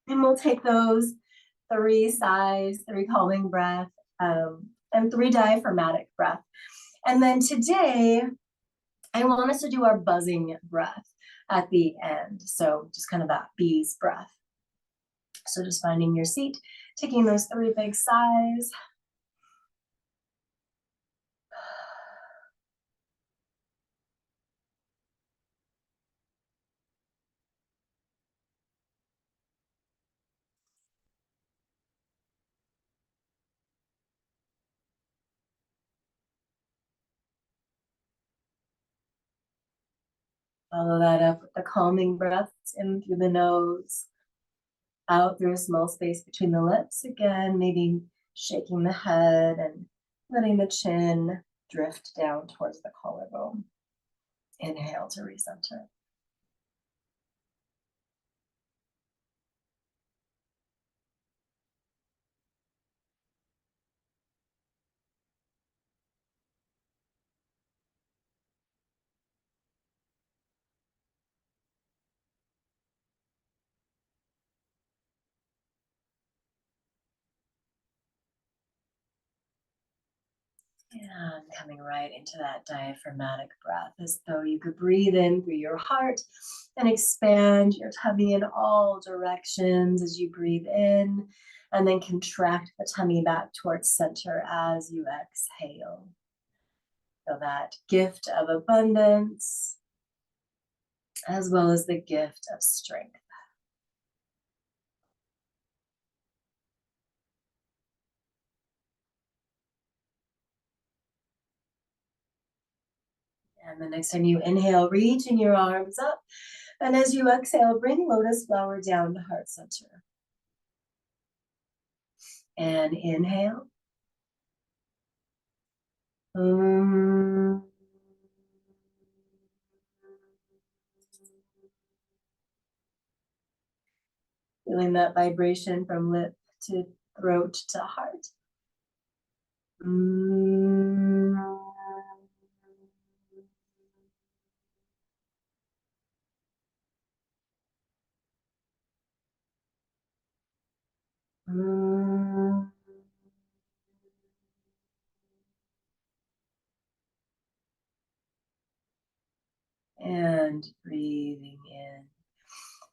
And we'll take those 3 sighs, 3 calming breath, and 3 diaphragmatic breath. And then today, I want us to do our buzzing breath at the end. So just kind of that bee's breath. So just finding your seat, taking those 3 big sighs. Follow that up with the calming breaths in through the nose, out through a small space between the lips. Again, maybe shaking the head and letting the chin drift down towards the collarbone. Inhale to recenter. And coming right into that diaphragmatic breath, as though you could breathe in through your heart and expand your tummy in all directions as you breathe in, and then contract the tummy back towards center as you exhale. Feel that gift of abundance, as well as the gift of strength. And the next time you inhale, reaching your arms up. And as you exhale, bring lotus flower down to heart center. And inhale. Feeling that vibration from lip to throat to heart. And breathing in.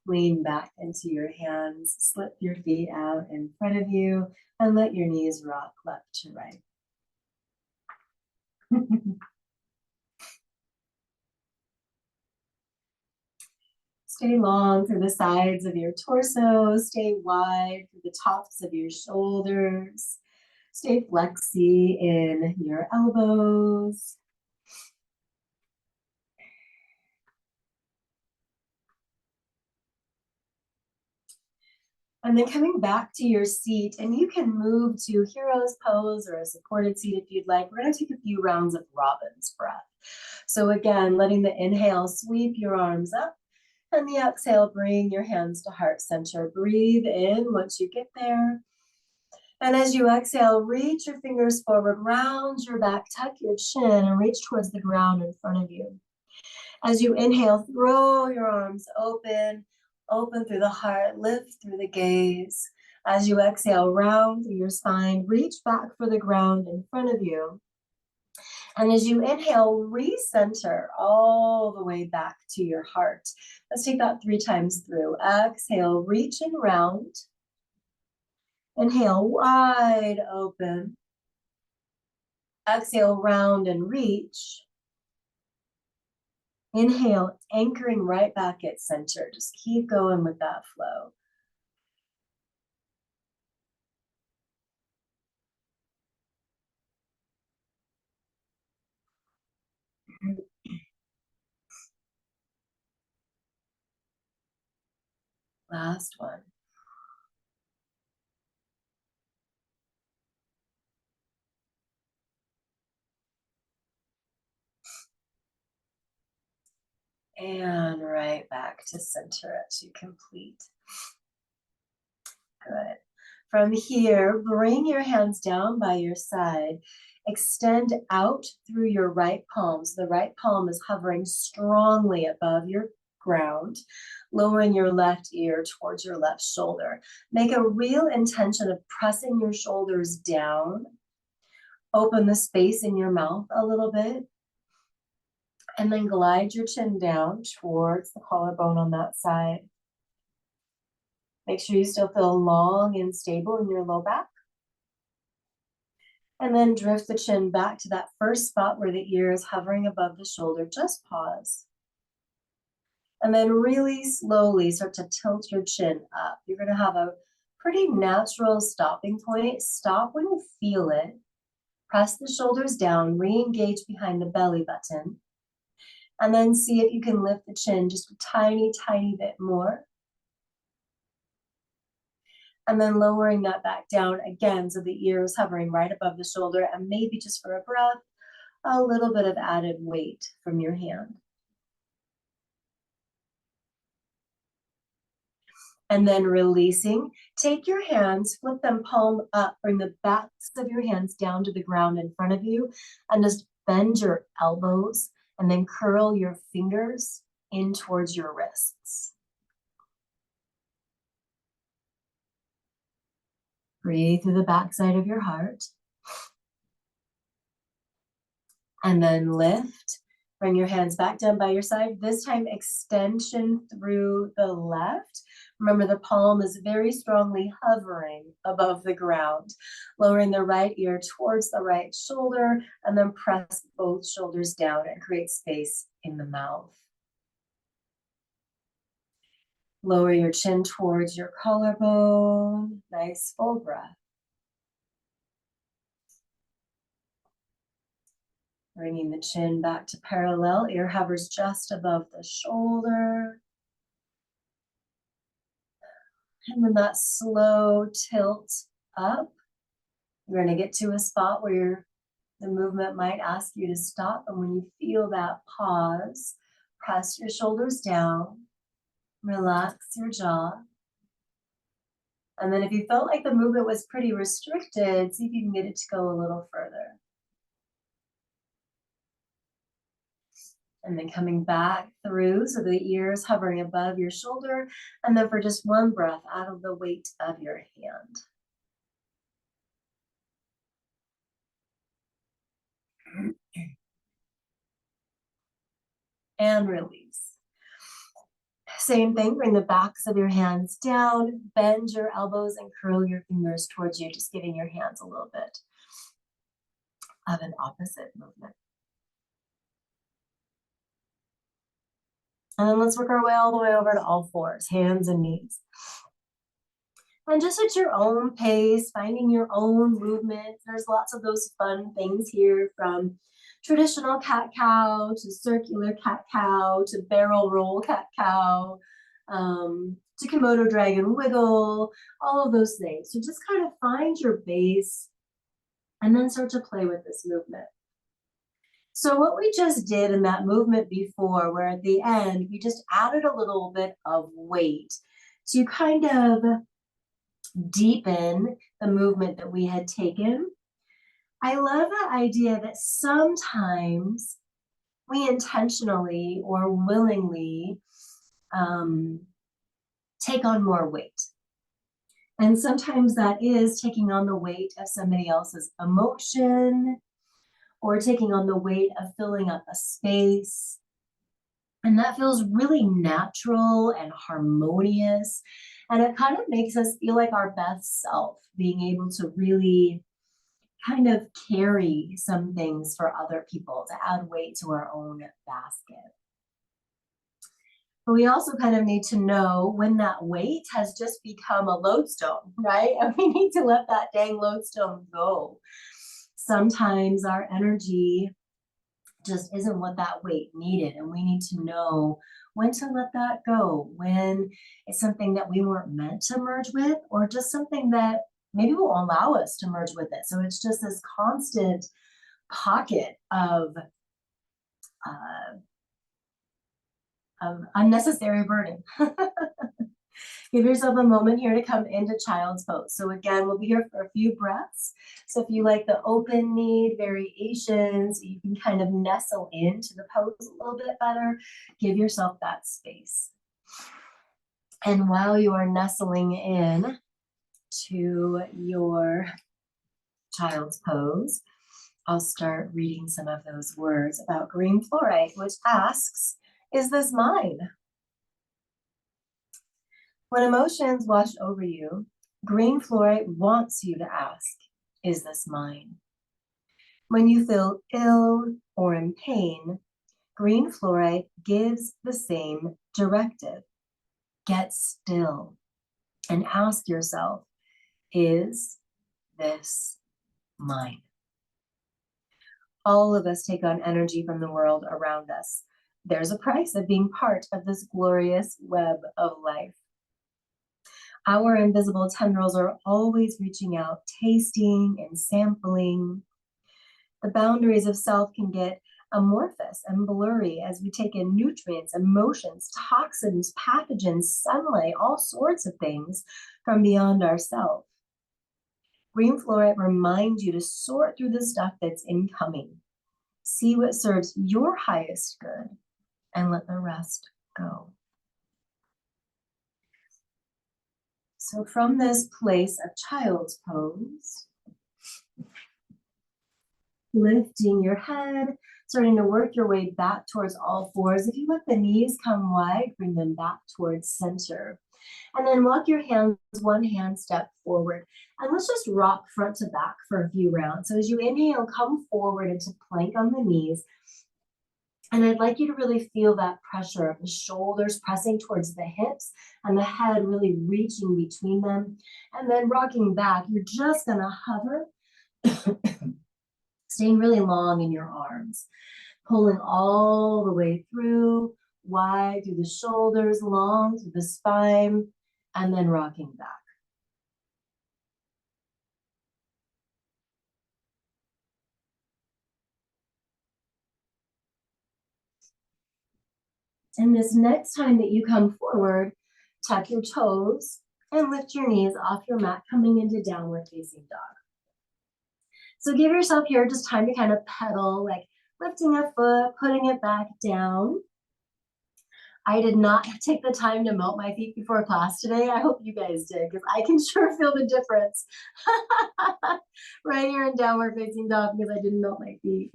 Lean back into your hands, slip your feet out in front of you, and let your knees rock left to right. Stay long through the sides of your torso, stay wide through the tops of your shoulders, stay flexy in your elbows. And then coming back to your seat, and you can move to hero's pose or a supported seat if you'd like. We're going to take a few rounds of robin's breath. So again, letting the inhale sweep your arms up, and the exhale, bring your hands to heart center. Breathe in once you get there. And as you exhale, reach your fingers forward, round your back, tuck your chin, and reach towards the ground in front of you. As you inhale, throw your arms open, open through the heart, lift through the gaze. As you exhale, round through your spine, reach back for the ground in front of you. And as you inhale, recenter all the way back to your heart. Let's take that 3 times through. Exhale, reach and round. Inhale, wide open. Exhale, round and reach. Inhale, anchoring right back at center. Just keep going with that flow. Last one. And right back to center as you complete. Good. From here, bring your hands down by your side. Extend out through your right palm. So the right palm is hovering strongly above your ground, lowering your left ear towards your left shoulder. Make a real intention of pressing your shoulders down. Open the space in your mouth a little bit. And then glide your chin down towards the collarbone on that side. Make sure you still feel long and stable in your low back. And then drift the chin back to that first spot where the ear is hovering above the shoulder. Just pause. And then really slowly start to tilt your chin up. You're going to have a pretty natural stopping point. Stop when you feel it. Press the shoulders down, re-engage behind the belly button. And then see if you can lift the chin just a tiny, tiny bit more. And then lowering that back down again so the ear is hovering right above the shoulder, and maybe just for a breath, a little bit of added weight from your hand. And then releasing, take your hands, flip them palm up, bring the backs of your hands down to the ground in front of you, and just bend your elbows and then curl your fingers in towards your wrists. Breathe through the backside of your heart. And then lift. Bring your hands back down by your side. This time, extension through the left. Remember, the palm is very strongly hovering above the ground. Lowering the right ear towards the right shoulder, and then press both shoulders down and create space in the mouth. Lower your chin towards your collarbone. Nice full breath. Bringing the chin back to parallel, ear hovers just above the shoulder. And then that slow tilt up. You're going to get to a spot where the movement might ask you to stop. And when you feel that pause, press your shoulders down, relax your jaw. And then if you felt like the movement was pretty restricted, see if you can get it to go a little further. And then coming back through so the ear is hovering above your shoulder. And then for just one breath, out of the weight of your hand. And release. Same thing, bring the backs of your hands down, bend your elbows and curl your fingers towards you, just giving your hands a little bit of an opposite movement. And then let's work our way all the way over to all fours, hands and knees. And just at your own pace, finding your own movement. There's lots of those fun things here, from traditional cat-cow to circular cat-cow to barrel roll cat-cow, to Komodo dragon wiggle, all of those things. So just kind of find your base and then start to play with this movement. So what we just did in that movement before, where at the end, we just added a little bit of weight to kind of deepen the movement that we had taken. I love the idea that sometimes we intentionally or willingly take on more weight. And sometimes that is taking on the weight of somebody else's emotion, or taking on the weight of filling up a space. And that feels really natural and harmonious. And it kind of makes us feel like our best self, being able to really kind of carry some things for other people, to add weight to our own basket. But we also kind of need to know when that weight has just become a lodestone, right? And we need to let that dang lodestone go. Sometimes our energy just isn't what that weight needed, and we need to know when to let that go, when it's something that we weren't meant to merge with, or just something that maybe will allow us to merge with it. So it's just this constant pocket of unnecessary burden. Give yourself a moment here to come into child's pose. So again, we'll be here for a few breaths. So if you like the open kneed variations, you can kind of nestle into the pose a little bit better. Give yourself that space. And while you are nestling in to your child's pose, I'll start reading some of those words about green fluorite, which asks, is this mine? When emotions wash over you, green fluorite wants you to ask, is this mine? When you feel ill or in pain, green fluorite gives the same directive. Get still and ask yourself, is this mine? All of us take on energy from the world around us. There's a price of being part of this glorious web of life. Our invisible tendrils are always reaching out, tasting and sampling. The boundaries of self can get amorphous and blurry as we take in nutrients, emotions, toxins, pathogens, sunlight, all sorts of things from beyond ourselves. Green fluorite reminds you to sort through the stuff that's incoming. See what serves your highest good and let the rest go. So from this place of child's pose, lifting your head, starting to work your way back towards all fours. If you let the knees come wide, bring them back towards center. And then walk your hands, one hand step forward. And let's just rock front to back for a few rounds. So as you inhale, come forward into plank on the knees. And I'd like you to really feel that pressure of the shoulders pressing towards the hips and the head really reaching between them. And then rocking back, you're just gonna hover, staying really long in your arms, pulling all the way through, wide through the shoulders, long through the spine, and then rocking back. And this next time that you come forward, tuck your toes and lift your knees off your mat, coming into downward facing dog. So give yourself here just time to kind of pedal, like lifting a foot, putting it back down. I did not take the time to melt my feet before class today. I hope you guys did, because I can sure feel the difference right here in downward facing dog because I didn't melt my feet.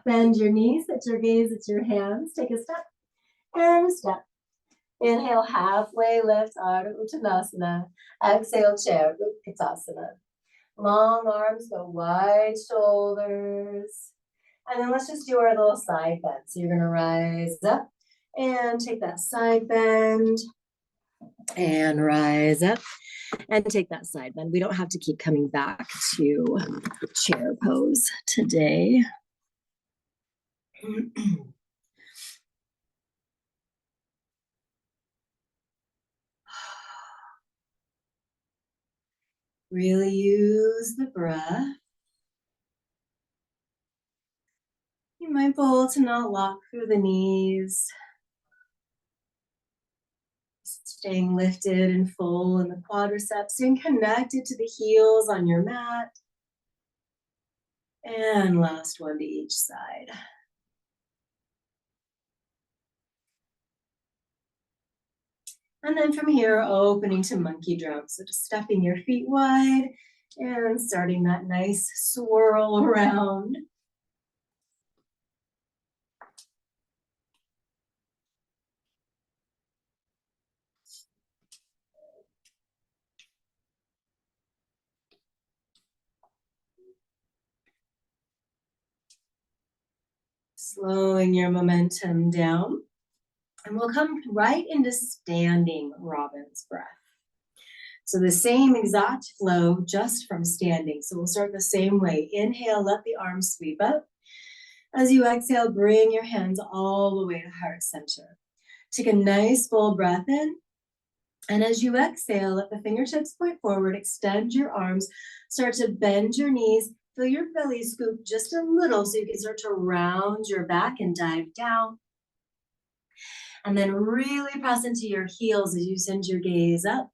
Bend your knees, set your gaze at your hands, take a step and a step. Inhale, halfway lift, Ardha Uttanasana. Exhale, chair, Utkatasana. Long arms, go wide shoulders. And then let's just do our little side bend. So you're gonna rise up and take that side bend and rise up and take that side bend. We don't have to keep coming back to chair pose today. Really use the breath. Be mindful to not lock through the knees. Staying lifted and full in the quadriceps and connected to the heels on your mat. And last one to each side. And then from here, opening to monkey drum. So just stepping your feet wide and starting that nice swirl around. Slowing your momentum down. And we'll come right into standing robin's breath. So the same exact flow, just from standing. So we'll start the same way. Inhale, let the arms sweep up. As you exhale, bring your hands all the way to heart center. Take a nice full breath in. And as you exhale, let the fingertips point forward, extend your arms, start to bend your knees, feel your belly scoop just a little so you can start to round your back and dive down. And then really press into your heels as you send your gaze up,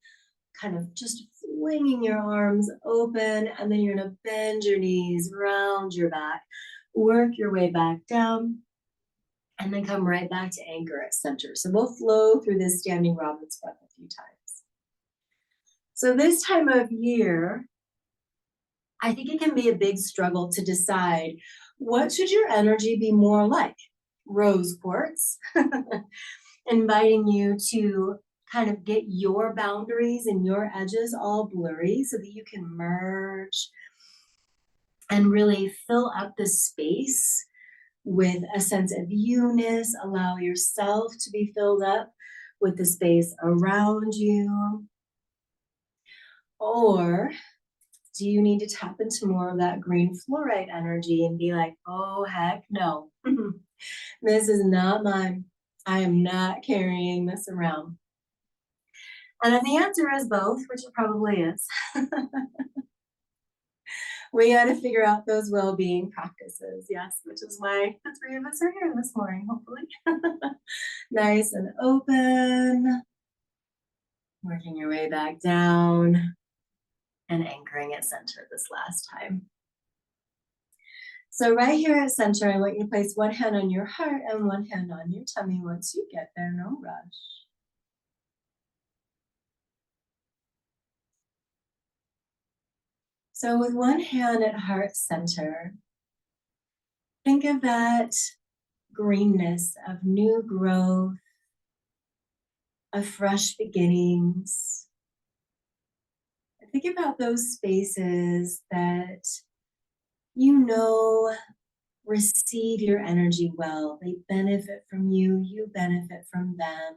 kind of just flinging your arms open, and then you're gonna bend your knees, round your back, work your way back down, and then come right back to anchor at center. So we'll flow through this standing robin's breath a few times. So this time of year, I think it can be a big struggle to decide what should your energy be more like? Rose quartz, inviting you to kind of get your boundaries and your edges all blurry so that you can merge and really fill up the space with a sense of you-ness. Allow yourself to be filled up with the space around you. Or do you need to tap into more of that green fluorite energy and be like, oh, heck no. This is not mine. I am not carrying this around. And if the answer is both, which it probably is, we got to figure out those well-being practices, yes, which is why the three of us are here this morning, hopefully. Nice and open, working your way back down and anchoring at center this last time. So right here at center, I want you to place one hand on your heart and one hand on your tummy once you get there, no rush. So with one hand at heart center, think of that greenness of new growth, of fresh beginnings. Think about those spaces that you know receive your energy well. They benefit from you, you benefit from them.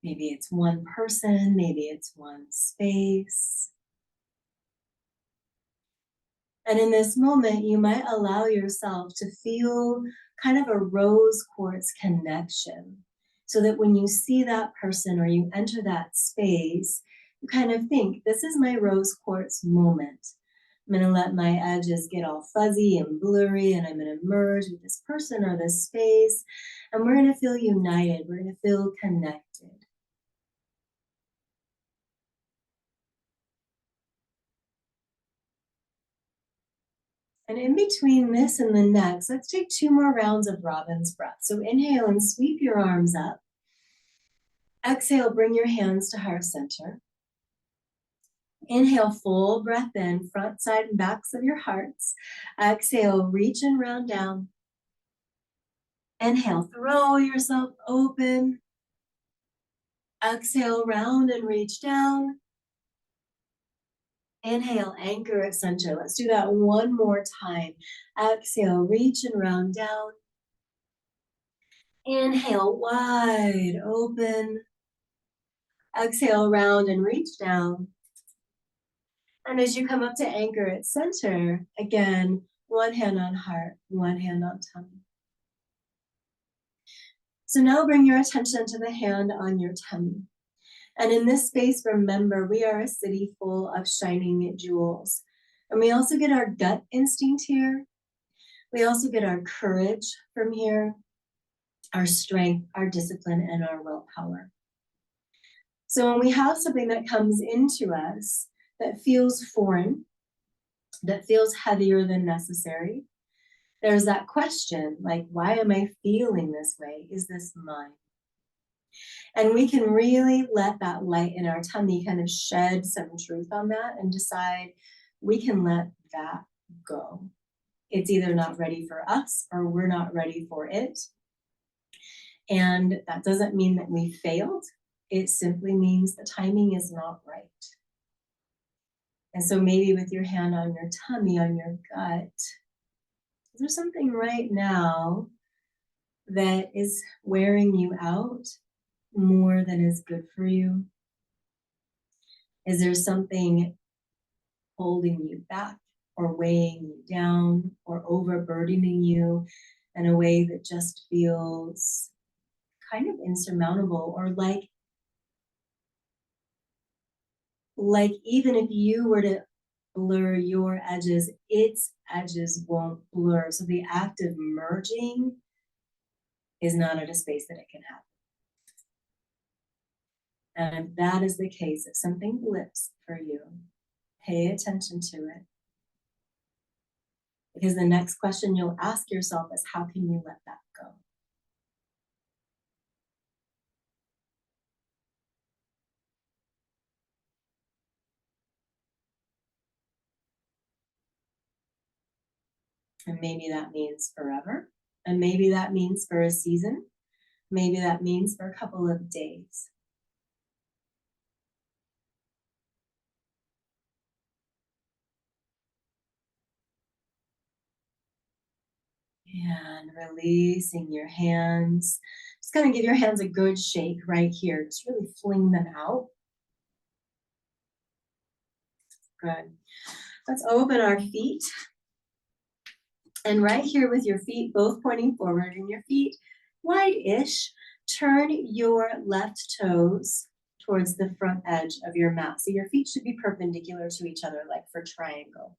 Maybe it's one person, maybe it's one space. And in this moment, you might allow yourself to feel kind of a rose quartz connection, so that when you see that person or you enter that space, you kind of think, this is my rose quartz moment. I'm gonna let my edges get all fuzzy and blurry, and I'm gonna merge with this person or this space, and we're gonna feel united, we're gonna feel connected. And in between this and the next, let's take 2 more rounds of robin's breath. So inhale and sweep your arms up. Exhale, bring your hands to heart center. Inhale, full breath in, front, side, and backs of your hearts. Exhale, reach and round down. Inhale, throw yourself open. Exhale, round and reach down. Inhale, anchor at center. Let's do that one more time. Exhale, reach and round down. Inhale, wide open. Exhale, round and reach down. And as you come up to anchor at center, again, one hand on heart, one hand on tummy. So now bring your attention to the hand on your tummy. And in this space, remember, we are a city full of shining jewels. And we also get our gut instinct here. We also get our courage from here, our strength, our discipline, and our willpower. So when we have something that comes into us that feels foreign, that feels heavier than necessary, there's that question, like, why am I feeling this way? Is this mine? And we can really let that light in our tummy kind of shed some truth on that and decide we can let that go. It's either not ready for us or we're not ready for it. And that doesn't mean that we failed. It simply means the timing is not right. And so maybe with your hand on your tummy, on your gut, is there something right now that is wearing you out more than is good for you? Is there something holding you back or weighing you down or overburdening you in a way that just feels kind of insurmountable, or like even if you were to blur your edges, its edges won't blur. So the act of merging is not at a space that it can happen. And if that is the case, if something blips for you, pay attention to it. Because the next question you'll ask yourself is, how can you let that go? And maybe that means forever. And maybe that means for a season. Maybe that means for a couple of days. And releasing your hands. Just gonna give your hands a good shake right here. Just really fling them out. Good. Let's open our feet. And right here with your feet both pointing forward and your feet wide-ish, turn your left toes towards the front edge of your mat. So your feet should be perpendicular to each other, like for triangle.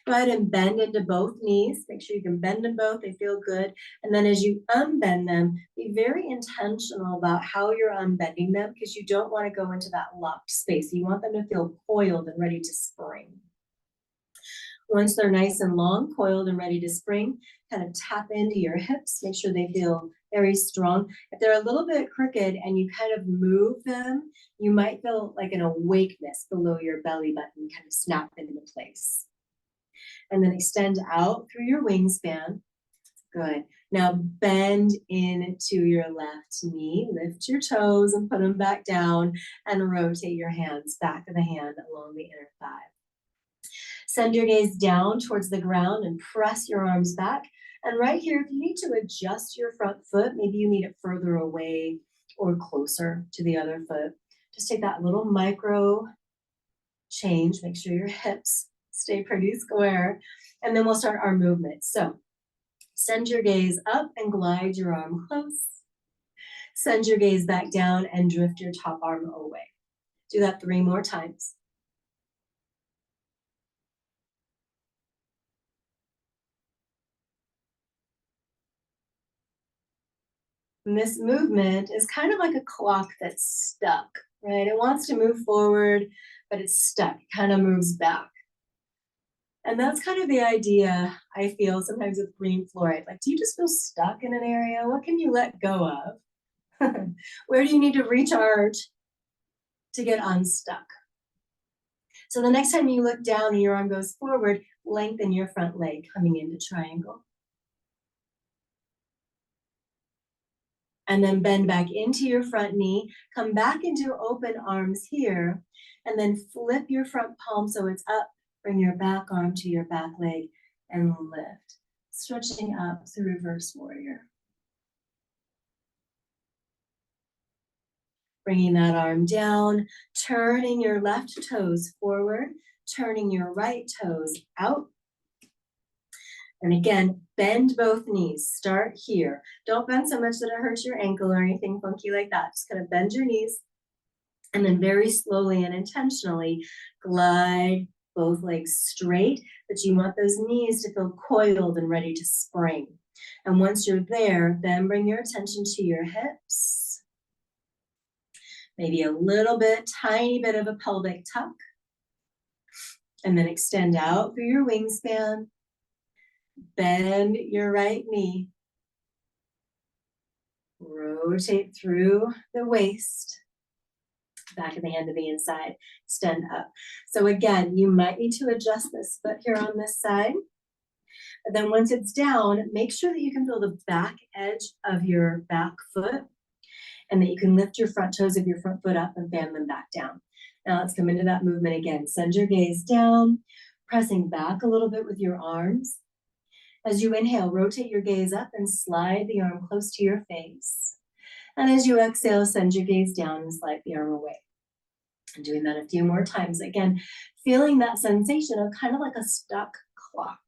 Go ahead and bend into both knees. Make sure you can bend them both, they feel good. And then as you unbend them, be very intentional about how you're unbending them, because you don't want to go into that locked space. You want them to feel coiled and ready to spring. Once they're nice and long, coiled and ready to spring, kind of tap into your hips. Make sure they feel very strong. If they're a little bit crooked and you kind of move them, you might feel like an awakeness below your belly button kind of snap into place. And then extend out through your wingspan. Good. Now bend into your left knee. Lift your toes and put them back down and rotate your hands, back of the hand along the inner thigh. Send your gaze down towards the ground and press your arms back. And right here, if you need to adjust your front foot, maybe you need it further away or closer to the other foot. Just take that little micro change. Make sure your hips stay pretty square. And then we'll start our movement. So send your gaze up and glide your arm close. Send your gaze back down and drift your top arm away. Do that 3 more times. And this movement is kind of like a clock that's stuck, right? It wants to move forward, but it's stuck. It kind of moves back. And that's kind of the idea I feel sometimes with green fluoride. Like, do you just feel stuck in an area? What can you let go of? Where do you need to recharge to get unstuck? So the next time you look down and your arm goes forward, lengthen your front leg coming into triangle. And then bend back into your front knee, come back into open arms here, and then flip your front palm so it's up. Bring your back arm to your back leg and lift. Stretching up to reverse warrior. Bringing that arm down, turning your left toes forward, turning your right toes out. And again, bend both knees. Start here. Don't bend so much that it hurts your ankle or anything funky like that. Just kind of bend your knees. And then very slowly and intentionally glide both legs straight, but you want those knees to feel coiled and ready to spring. And once you're there, then bring your attention to your hips. Maybe a little bit, tiny bit of a pelvic tuck. And then extend out through your wingspan. Bend your right knee. Rotate through the waist. Back of the hand to the inside, extend up. So again, you might need to adjust this foot here on this side. But then once it's down, make sure that you can feel the back edge of your back foot and that you can lift your front toes of your front foot up and bend them back down. Now let's come into that movement again. Send your gaze down, pressing back a little bit with your arms. As you inhale, rotate your gaze up and slide the arm close to your face. And as you exhale, send your gaze down and slide the arm away. And doing that a few more times. Again, feeling that sensation of kind of like a stuck clock.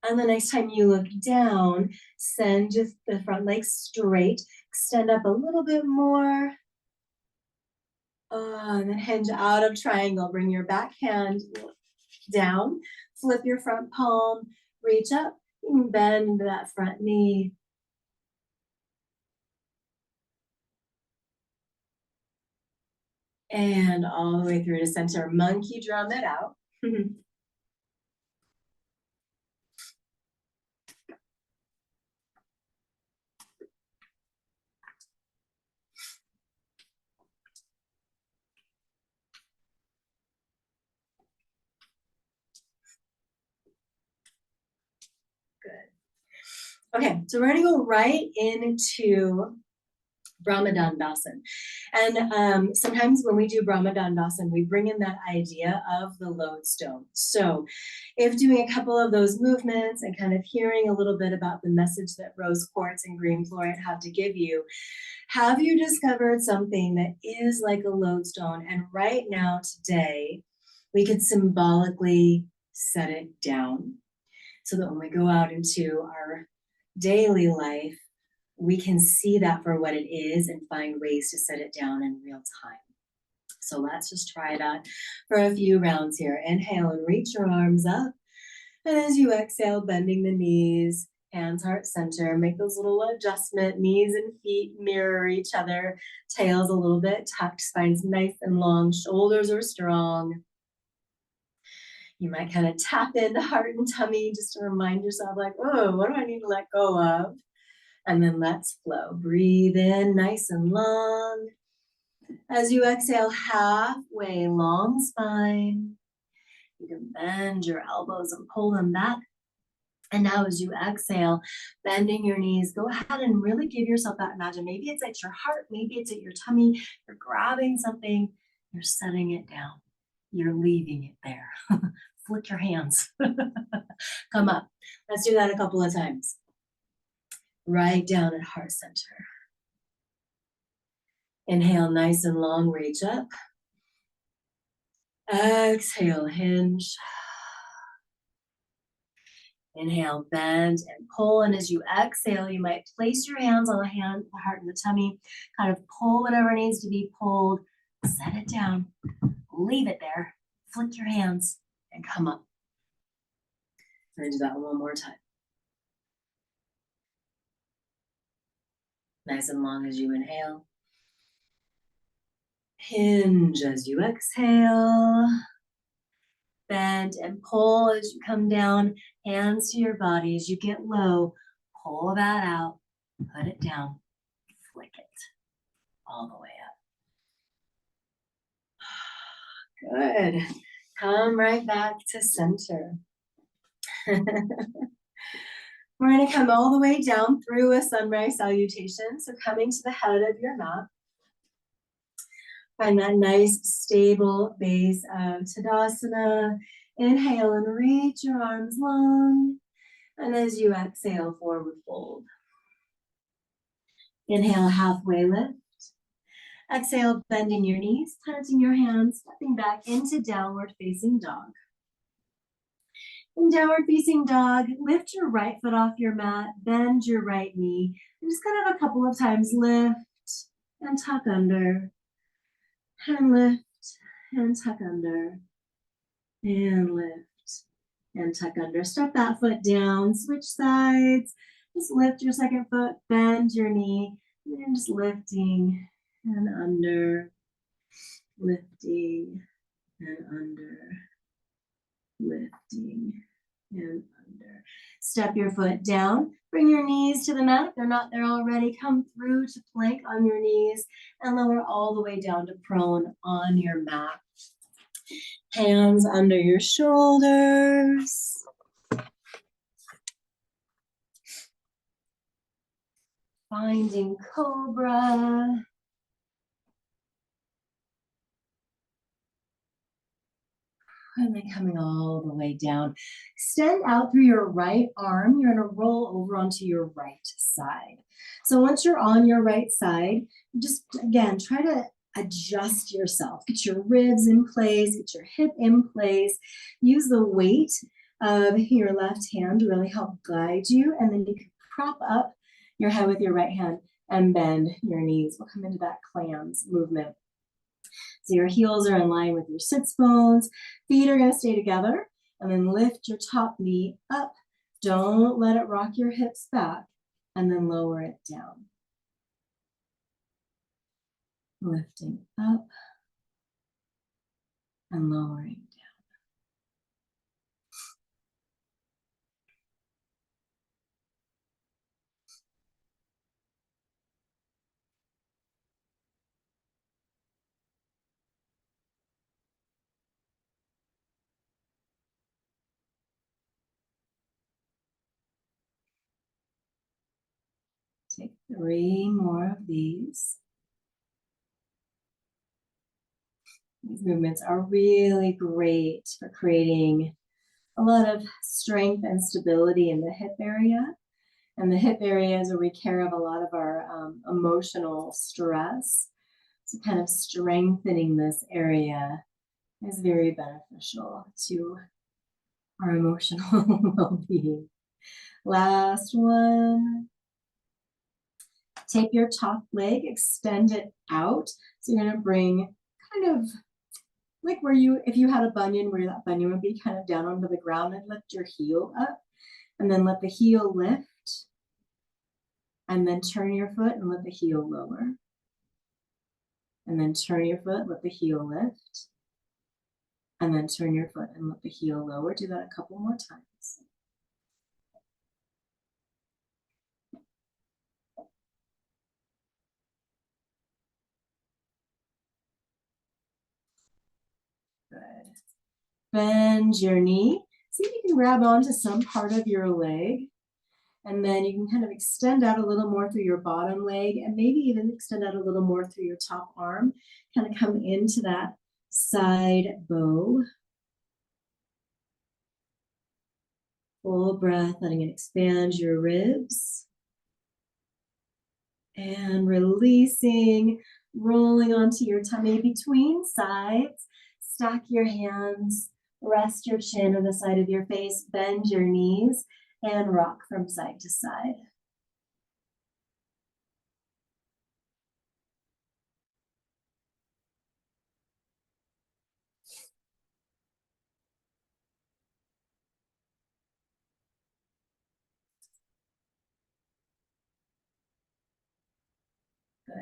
And the next time you look down, send just the front leg straight, extend up a little bit more. And then hinge out of triangle. Bring your back hand down. Flip your front palm. Reach up. You can bend into that front knee. And all the way through to center. Monkey drum it out. Okay, so we're gonna go right into Brahmadandasana. And sometimes when we do Brahmadandasana, we bring in that idea of the lodestone. So if doing a couple of those movements and kind of hearing a little bit about the message that rose quartz and green fluorite have to give you, have you discovered something that is like a lodestone? And right now, today, we could symbolically set it down so that when we go out into our daily life, we can see that for what it is and find ways to set it down in real time. So let's just try that for a few rounds here. Inhale and reach your arms up. And as you exhale, bending the knees, hands heart center, make those little adjustment, knees and feet mirror each other, tails a little bit tucked, spines nice and long, shoulders are strong. You might kind of tap into heart and tummy just to remind yourself like, oh, what do I need to let go of? And then let's flow. Breathe in nice and long. As you exhale, halfway long spine. You can bend your elbows and pull them back. And now as you exhale, bending your knees, go ahead and really give yourself that imagine. Maybe it's at your heart, maybe it's at your tummy. You're grabbing something, you're setting it down. You're leaving it there. Flick your hands. Come up. Let's do that a couple of times. Right down at heart center. Inhale, nice and long, reach up. Exhale, hinge. Inhale, bend and pull. And as you exhale, you might place your hands on the heart and the tummy, kind of pull whatever needs to be pulled, set it down, leave it there, flick your hands, and come up. I'm gonna do that one more time. Nice and long as you inhale. Hinge as you exhale. Bend and pull as you come down, hands to your body. As you get low, pull that out, put it down, flick it all the way up. Good. Come right back to center. We're going to come all the way down through a sunrise salutation. So coming to the head of your mat. Find that nice stable base of Tadasana. Inhale and reach your arms long. And as you exhale, forward fold. Inhale, halfway lift. Exhale, bending your knees, planting your hands, stepping back into downward facing dog. In downward facing dog, lift your right foot off your mat, bend your right knee, and just kind of a couple of times lift and tuck under, and lift and tuck under, and lift and tuck under. Step that foot down, switch sides, just lift your second foot, bend your knee, and then just lifting and under, lifting and under, lifting and under. Step your foot down, bring your knees to the mat. If they're not there already, come through to plank on your knees and lower all the way down to prone on your mat. Hands under your shoulders. Finding cobra. And then coming all the way down. Extend out through your right arm. You're going to roll over onto your right side. So once you're on your right side, just again, try to adjust yourself. Get your ribs in place, get your hip in place. Use the weight of your left hand to really help guide you. And then you can prop up your head with your right hand and bend your knees. We'll come into that clams movement. So your heels are in line with your sits bones. Feet are going to stay together. And then lift your top knee up. Don't let it rock your hips back. And then lower it down. Lifting up and lowering down. Take 3 more of these. These movements are really great for creating a lot of strength and stability in the hip area. And the hip area is where we carry a lot of our emotional stress. So kind of strengthening this area is very beneficial to our emotional well-being. Last one. Take your top leg, extend it out. So you're going to bring kind of like where if you had a bunion, where that bunion would be kind of down onto the ground, and lift your heel up. And then let the heel lift. And then turn your foot and let the heel lower. And then turn your foot, let the heel lift. And then turn your foot and let the heel lower. Do that a couple more times. Good. Bend your knee. See if you can grab onto some part of your leg. And then you can kind of extend out a little more through your bottom leg, and maybe even extend out a little more through your top arm. Kind of come into that side bow. Full breath, letting it expand your ribs. And releasing, rolling onto your tummy between sides. Stack your hands, rest your chin on the side of your face, bend your knees, and rock from side to side. Good.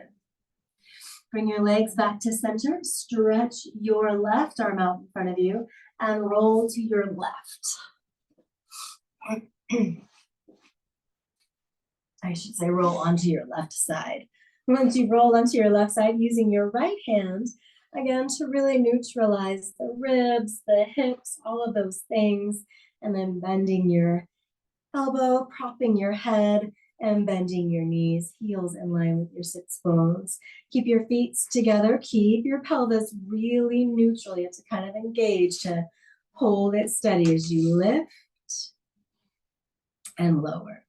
Bring your legs back to center. Stretch your left arm out in front of you and roll to your left. I should say roll onto your left side. Once you roll onto your left side, using your right hand, again, to really neutralize the ribs, the hips, all of those things, and then bending your elbow, propping your head, and bending your knees, heels in line with your sits bones. Keep your feet together. Keep your pelvis really neutral. You have to kind of engage to hold it steady as you lift and lower.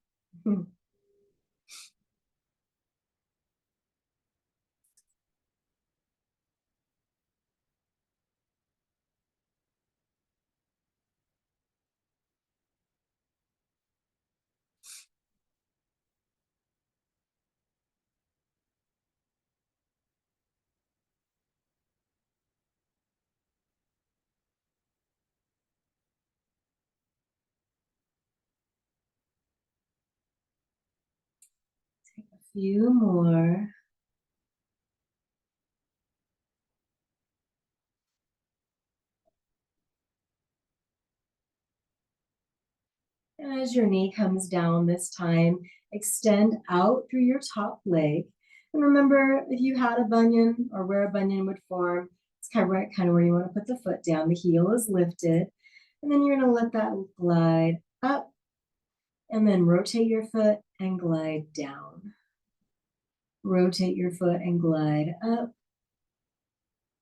Take a few more. And as your knee comes down this time, extend out through your top leg. And remember, if you had a bunion or where a bunion would form, it's kind of where you want to put the foot down. The heel is lifted. And then you're going to let that glide up. And then rotate your foot and glide down. Rotate your foot and glide up.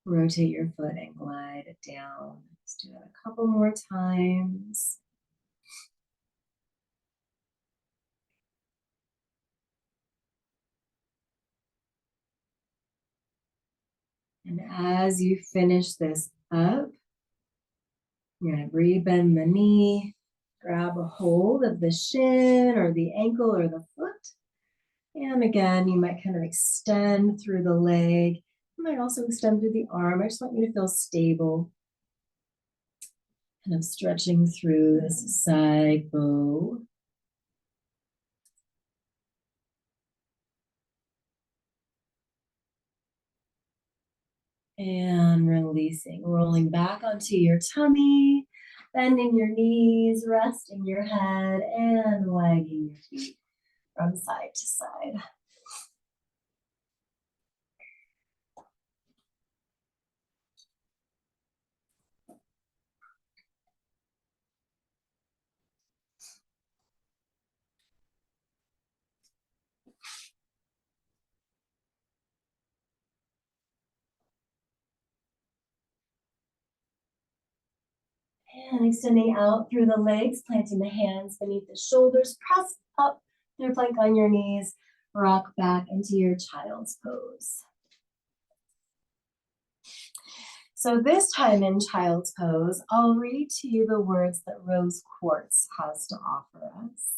Rotate your foot and glide down. Let's do that a couple more times. And as you finish this up, you're going to rebend the knee, grab a hold of the shin or the ankle or the foot. And again, you might kind of extend through the leg, You might also extend through the arm. I just want you to feel stable. Kind of stretching through this side bow. And releasing, rolling back onto your tummy, bending your knees, resting your head, and wagging your feet from side to side. And extending out through the legs, planting the hands beneath the shoulders, press up through plank on your knees, rock back into your child's pose. So this time in child's pose, I'll read to you the words that rose quartz has to offer us.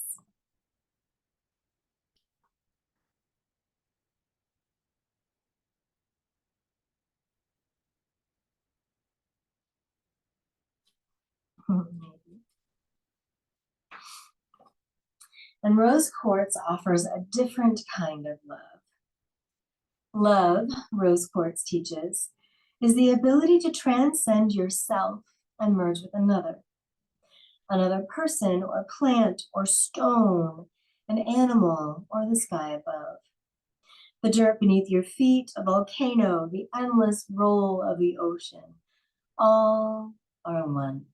And rose quartz offers a different kind of love. Love, rose quartz teaches, is the ability to transcend yourself and merge with another person or plant or stone, an animal or the sky above. The dirt beneath your feet, a volcano, the endless roll of the ocean, all are one.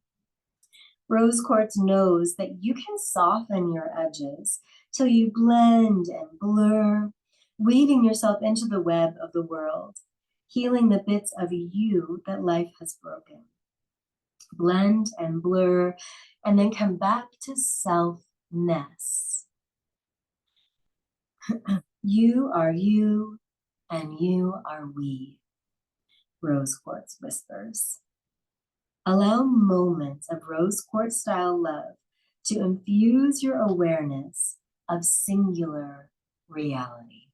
Rose quartz knows that you can soften your edges till you blend and blur, weaving yourself into the web of the world, healing the bits of you that life has broken. Blend and blur, and then come back to selfness. You are you, and you are we, rose quartz whispers. Allow moments of rose quartz style love to infuse your awareness of singular reality.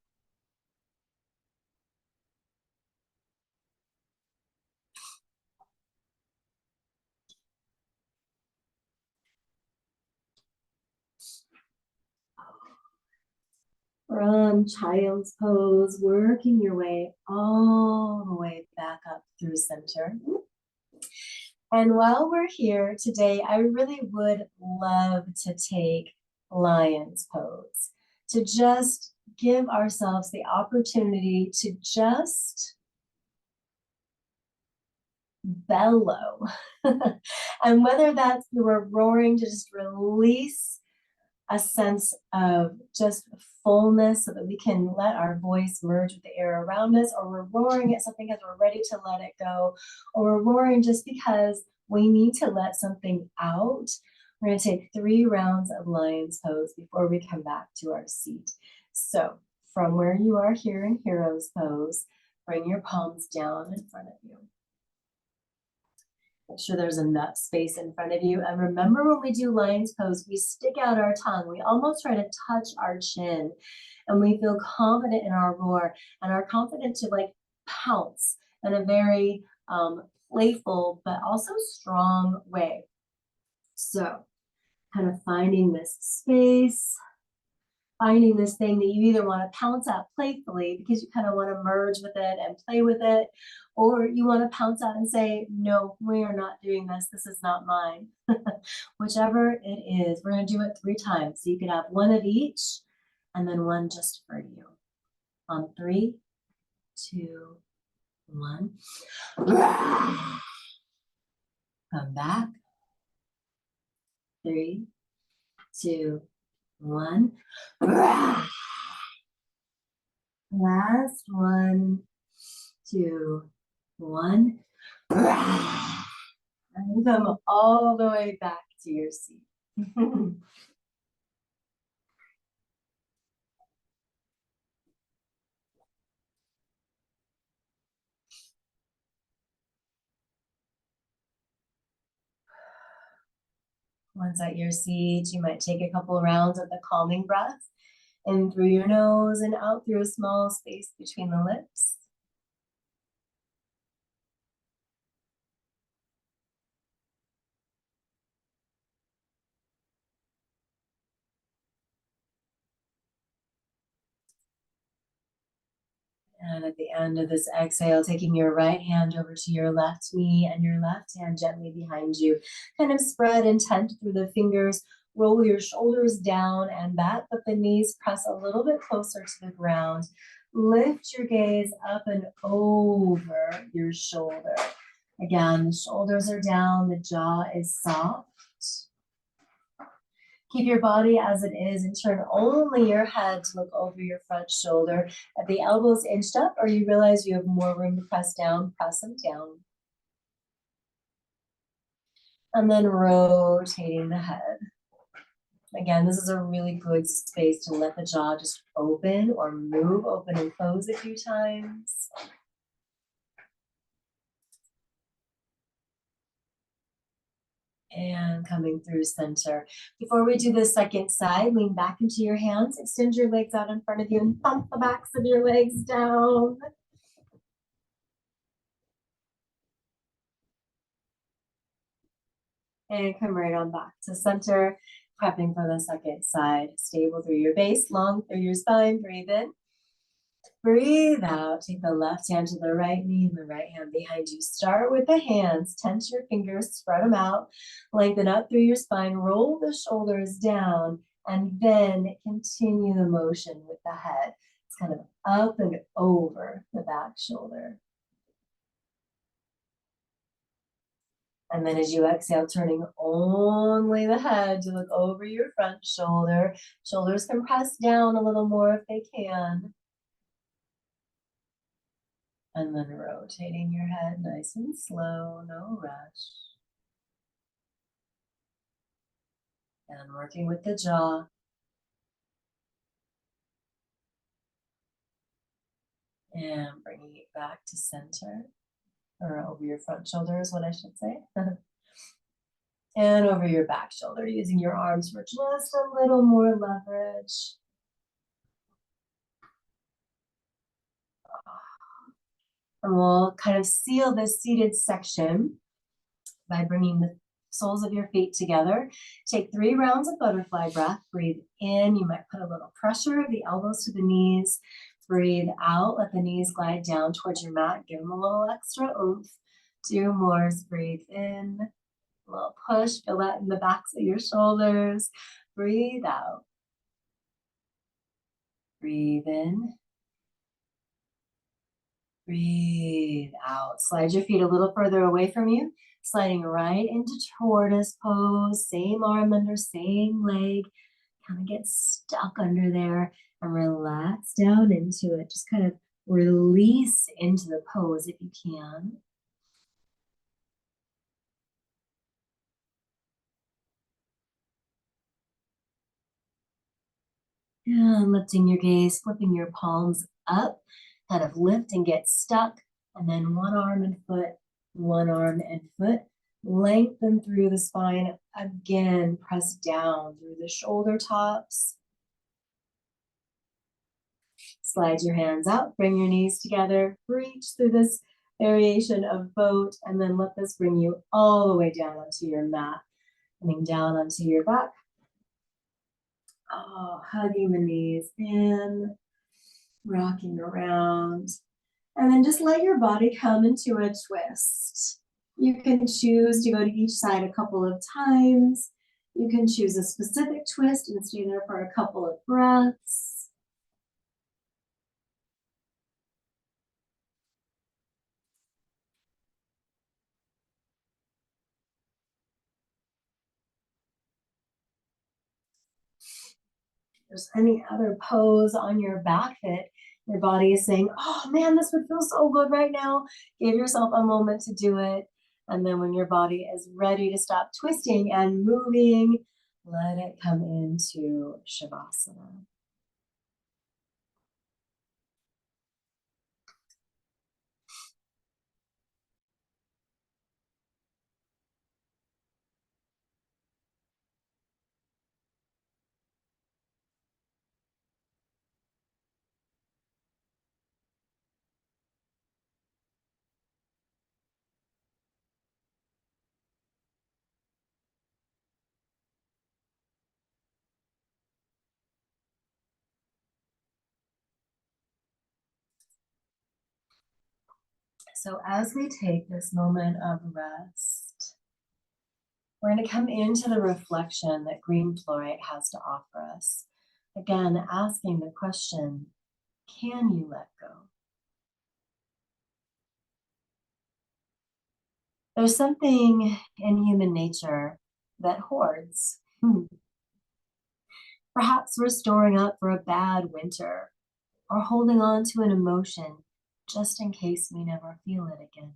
From child's pose, working your way all the way back up through center. And while we're here today, I really would love to take lion's pose, to just give ourselves the opportunity to just bellow. And whether that's we're roaring, to just release a sense of just fullness so that we can let our voice merge with the air around us, or we're roaring at something because we're ready to let it go, or we're roaring just because we need to let something out. We're going to take 3 rounds of lion's pose before we come back to our seat. So from where you are here in hero's pose, bring your palms down in front of you. Make sure there's enough space in front of you. And remember, when we do lion's pose, we stick out our tongue. We almost try to touch our chin, and we feel confident in our roar and are confident to like pounce in a very playful, but also strong way. So kind of finding this space, finding this thing that you either want to pounce out playfully because you kind of want to merge with it and play with it, or you want to pounce out and say, no, we are not doing this. This is not mine. Whichever it is, we're going to do it 3 times. So you could have 1 of each and then 1 just for you. On 3, 2, 1. Come back. 3, 2, 1. Last 1, 2, 1. And come all the way back to your seat. Once at your seat, you might take a couple rounds of the calming breath in through your nose and out through a small space between the lips. And at the end of this exhale, taking your right hand over to your left knee and your left hand gently behind you. Kind of spread intent through the fingers. Roll your shoulders down and back, but the knees press a little bit closer to the ground. Lift your gaze up and over your shoulder. Again, the shoulders are down, the jaw is soft. Keep your body as it is and turn only your head to look over your front shoulder. If the elbows inched up or you realize you have more room to press down, press them down. And then rotating the head. Again, this is a really good space to let the jaw just open or move open and close a few times. And coming through center. Before we do the second side, lean back into your hands, extend your legs out in front of you and thump the backs of your legs down. And come right on back to center, prepping for the second side. Stable through your base, long through your spine. Breathe in. Breathe out. Take the left hand to the right knee and the right hand behind you. Start with the hands. Tense your fingers, spread them out. Lengthen up through your spine. Roll the shoulders down and then continue the motion with the head. It's kind of up and over the back shoulder. And then as you exhale, turning only the head to look over your front shoulder. Shoulders can press down a little more if they can. And then rotating your head nice and slow, no rush. And working with the jaw. And bringing it back to center. Or over your front shoulder is what I should say. And over your back shoulder, using your arms for just a little more leverage. And we'll kind of seal this seated section by bringing the soles of your feet together. Take 3 rounds of butterfly breath. Breathe in. You might put a little pressure of the elbows to the knees. Breathe out. Let the knees glide down towards your mat. Give them a little extra oomph. 2 more. Breathe in. A little push. Feel that in the backs of your shoulders. Breathe out. Breathe in. Breathe out. Slide your feet a little further away from you. Sliding right into tortoise pose. Same arm under same leg. Kind of get stuck under there and relax down into it. Just kind of release into the pose if you can. And lifting your gaze, flipping your palms up, kind of lift and get stuck. And then one arm and foot, one arm and foot. Lengthen through the spine. Again, press down through the shoulder tops. Slide your hands out, bring your knees together, reach through this variation of boat, and then let this bring you all the way down onto your mat. Coming down onto your back. Oh, hugging the knees in, rocking around. And then just let your body come into a twist. You can choose to go to each side a couple of times. You can choose a specific twist and stay there for a couple of breaths. There's any other pose on your back that your body is saying, oh man, this would feel so good right now. Give yourself a moment to do it. And then when your body is ready to stop twisting and moving, let it come into Shavasana. So as we take this moment of rest, we're going to come into the reflection that green fluorite has to offer us. Again, asking the question, can you let go? There's something in human nature that hoards. Perhaps we're storing up for a bad winter or holding on to an emotion just in case we never feel it again.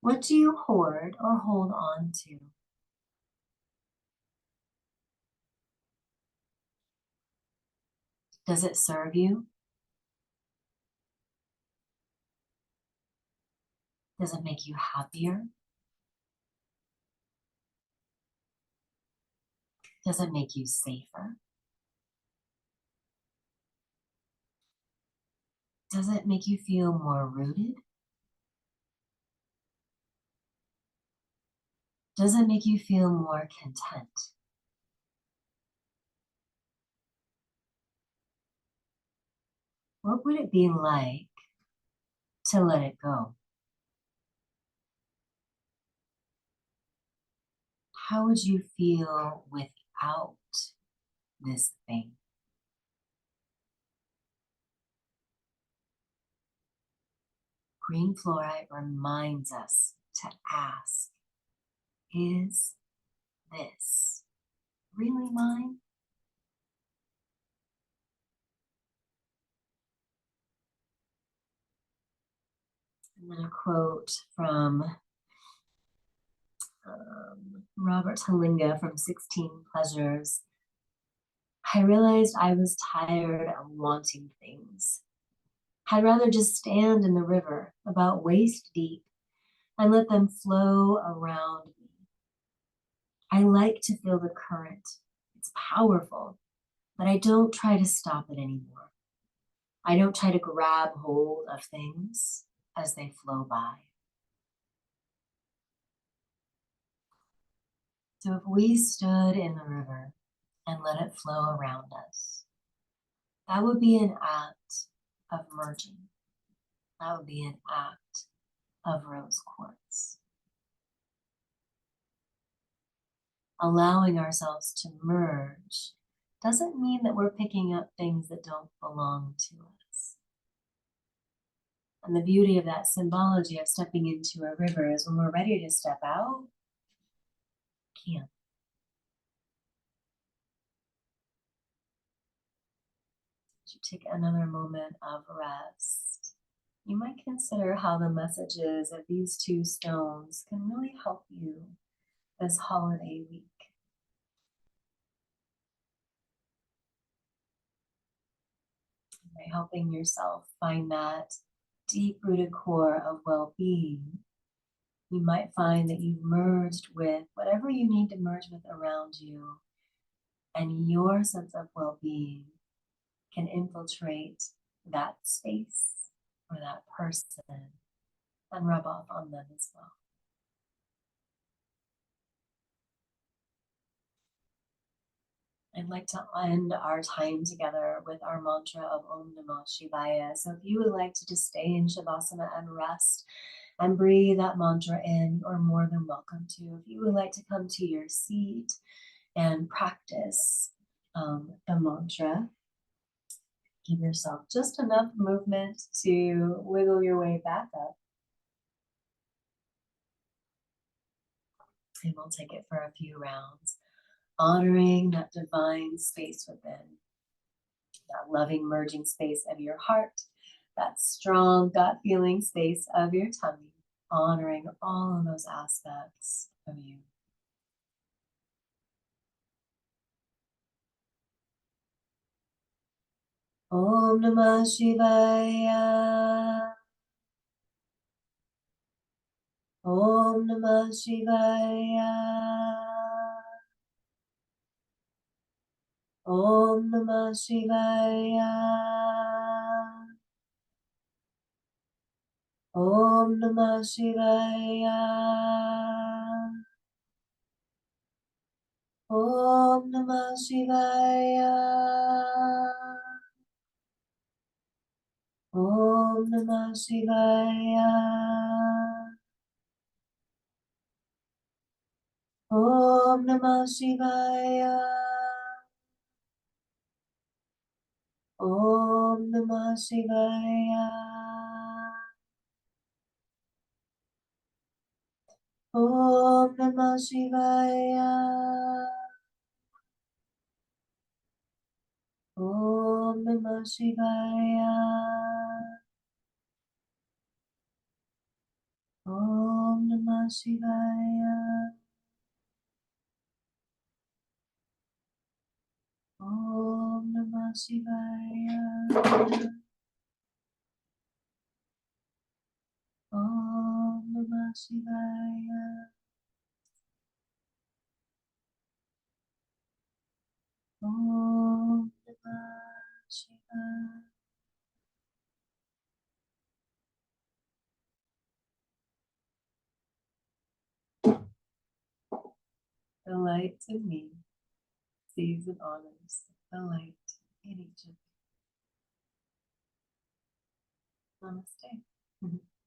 What do you hoard or hold on to? Does it serve you? Does it make you happier? Does it make you safer? Does it make you feel more rooted? Does it make you feel more content? What would it be like to let it go? How would you feel without this thing? Green fluoride reminds us to ask, is this really mine? And then a quote from Robert Halinga from 16 Pleasures. I realized I was tired of wanting things. I'd rather just stand in the river about waist deep and let them flow around me. I like to feel the current. It's powerful, but I don't try to stop it anymore. I don't try to grab hold of things as they flow by. So if we stood in the river and let it flow around us, that would be an act of merging. That would be an act of rose quartz. Allowing ourselves to merge doesn't mean that we're picking up things that don't belong to us. And the beauty of that symbology of stepping into a river is when we're ready to step out, can't. As you take another moment of rest, you might consider how the messages of these two stones can really help you this holiday week. By helping yourself find that deep-rooted core of well-being, you might find that you've merged with whatever you need to merge with around you, and your sense of well-being can infiltrate that space or that person and rub off on them as well. I'd like to end our time together with our mantra of Om Namah Shivaya. So if you would like to just stay in Shavasana and rest and breathe that mantra in, you're more than welcome to. If you would like to come to your seat and practice the mantra, give yourself just enough movement to wiggle your way back up. And we'll take it for a few rounds, honoring that divine space within, that loving merging space of your heart, that strong gut feeling space of your tummy, honoring all of those aspects of you. Om Namah Shivaya. Om Namah Shivaya. Om Namah Shivaya. Om Namah Shivaya. Om Namah Shivaya. Om Namah Shivaya. Om Namah Shivaya. Om Namah Shivaya. Om Namah Shivaya. Om Namah Shivaya. Om Namah Shivaya. Om Namah Shivaya. Om Namah Shivaya. Om Namah Shivaya. The light in me sees and honors the light in each of you. Namaste.